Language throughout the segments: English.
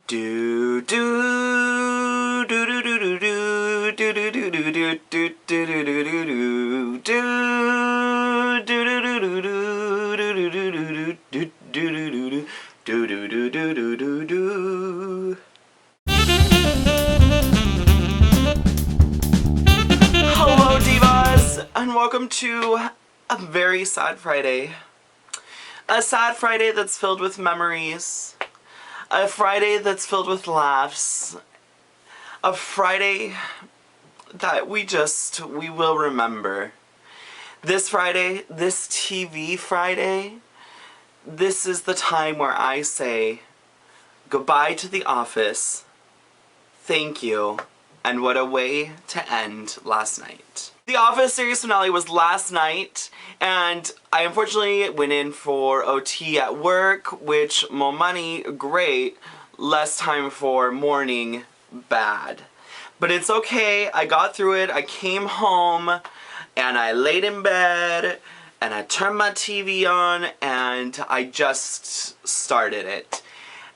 Do do do do do do do do do do do do do do do do do do. Hello divas, and welcome to a very sad Friday. A sad Friday that's filled with memories. A Friday that's filled with laughs. A Friday that we will remember. This Friday, this TV Friday, this is the time where I say goodbye to The Office, thank you, and what a way to end last night. The Office series finale was last night, and I unfortunately went in for OT at work, which more money, great, less time for morning, bad. But it's okay, I got through it, I came home, and I laid in bed, and I turned my TV on, and I just started it.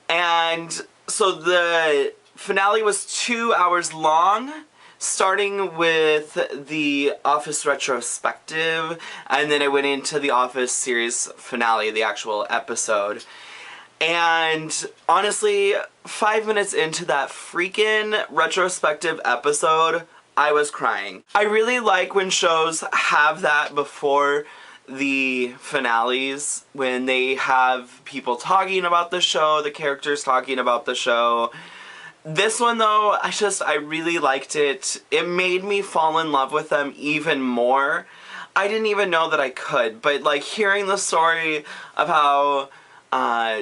And so the finale was 2 hours long, starting with the Office retrospective, and then it went into the Office series finale, the actual episode. And honestly, 5 minutes into that freaking retrospective episode, I was crying. I really like when shows have that before the finales, when they have people talking about the show, the characters talking about the show. This one though, I really liked it. It made me fall in love with them even more. I didn't even know that I could, but like hearing the story of how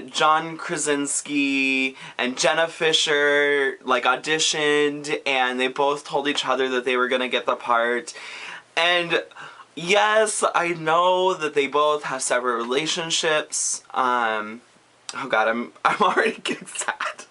John Krasinski and Jenna Fisher like auditioned and they both told each other that they were gonna get the part. And yes, I know that they both have several relationships. Oh god, I'm already getting sad.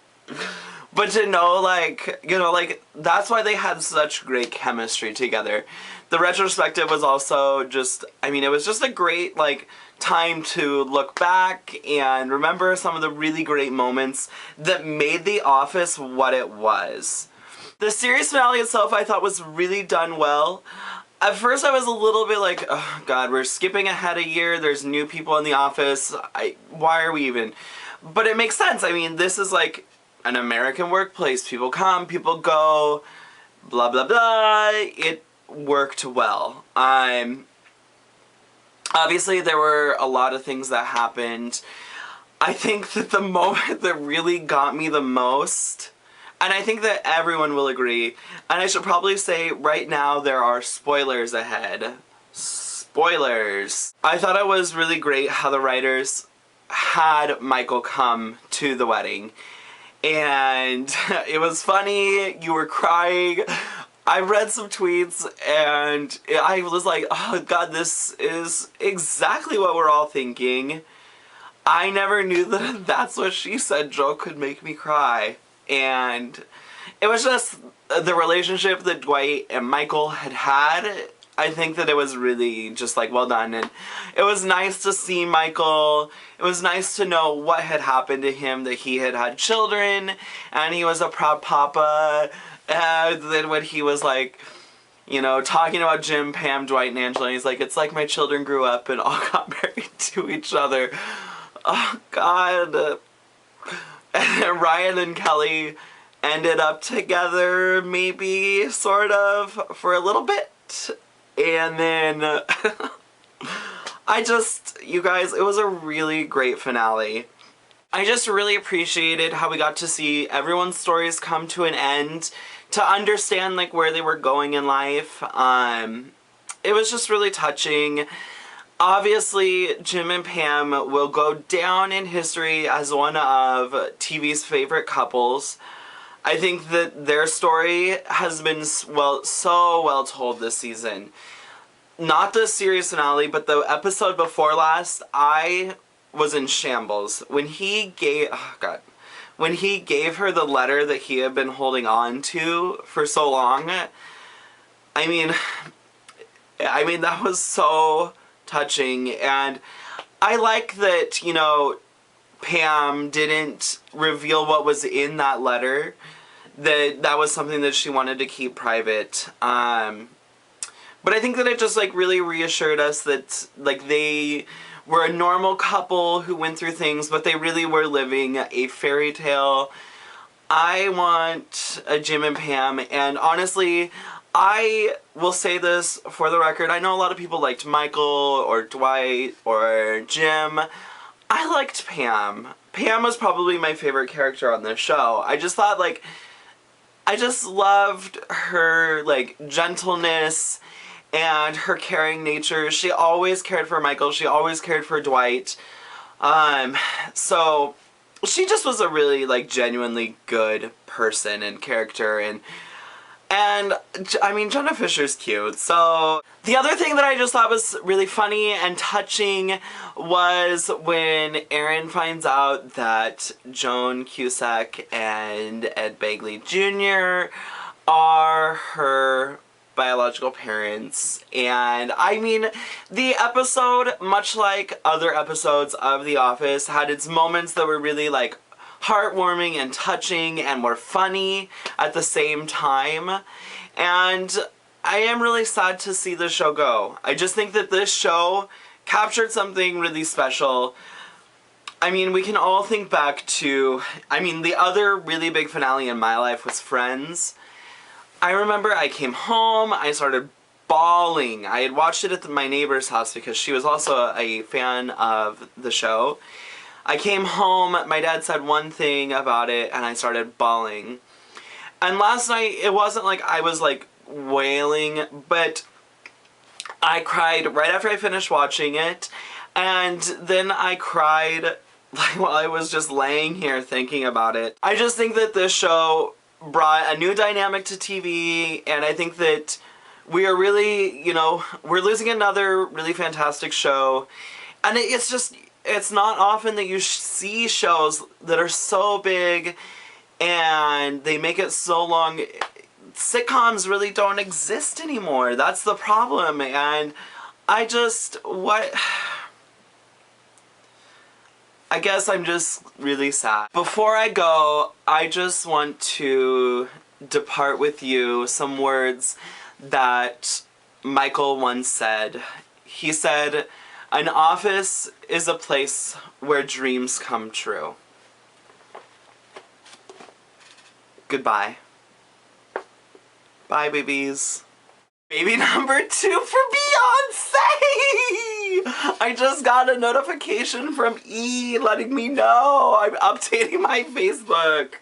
But to know, like, you know, like, that's why they had such great chemistry together. The retrospective was also just, I mean, it was just a great, like, time to look back and remember some of the really great moments that made The Office what it was. The series finale itself I thought was really done well. At first I was a little bit like, oh god, we're skipping ahead a year, there's new people in the office, why are we even? But it makes sense, I mean, this is like an American workplace, people come, people go, blah blah blah, it worked well. Obviously there were a lot of things that happened. I think that the moment that really got me the most, and I think that everyone will agree, and I should probably say right now there are spoilers ahead. Spoilers! I thought it was really great how the writers had Michael come to the wedding. And it was funny, you were crying. I read some tweets and I was like, oh god, this is exactly what we're all thinking. I never knew that That's What She Said joke could make me cry. And it was just the relationship that Dwight and Michael had. I think that it was really just like well done, and it was nice to see Michael. It was nice to know what had happened to him, that he had had children and he was a proud papa. And then when he was like, you know, talking about Jim, Pam, Dwight, and Angela, he's like, it's like my children grew up and all got married to each other. Oh god. And Ryan and Kelly ended up together, maybe, sort of, for a little bit. And then, you guys, it was a really great finale. I just really appreciated how we got to see everyone's stories come to an end, to understand, like, where they were going in life. It was just really touching. Obviously, Jim and Pam will go down in history as one of TV's favorite couples. I think that their story has been, well, so well told this season. Not the series finale, but the episode before last, I was in shambles. When he gave, oh god, when he gave her the letter that he had been holding on to for so long, I mean, that was so touching. And I like that, you know, Pam didn't reveal what was in that letter, that was something that she wanted to keep private. But I think that it just, like, really reassured us that, like, they were a normal couple who went through things, but they really were living a fairy tale. I want a Jim and Pam, and honestly, I will say this for the record, I know a lot of people liked Michael, or Dwight, or Jim. I liked Pam. Pam was probably my favorite character on this show. I just thought, like, I just loved her, like, gentleness and her caring nature. She always cared for Michael. She always cared for Dwight. So she just was a really, like, genuinely good person and character, and I mean, Jenna Fischer's cute. So the other thing that I just thought was really funny and touching was when Erin finds out that Joan Cusack and Ed Begley Jr. are her biological parents. And I mean, the episode, much like other episodes of The Office, had its moments that were really, like, heartwarming and touching and were funny at the same time. And I am really sad to see the show go. I just think that this show captured something really special. I mean, we can all think back to, I mean, the other really big finale in my life was Friends. I remember I came home, I started bawling. I had watched it at my neighbor's house because she was also a fan of the show. I came home, my dad said one thing about it, and I started bawling. And last night, it wasn't like I was, like, wailing, but I cried right after I finished watching it, and then I cried, like, while I was just laying here thinking about it. I just think that this show brought a new dynamic to TV, and I think that we are really, you know, we're losing another really fantastic show, and it's just, it's not often that you see shows that are so big and they make it so long. Sitcoms really don't exist anymore. That's the problem. And I guess I'm just really sad. Before I go, I just want to depart with you some words that Michael once said. He said, "An office is a place where dreams come true." Goodbye. Bye, babies. Baby number 2 for Beyonce! I just got a notification from E letting me know I'm updating my Facebook.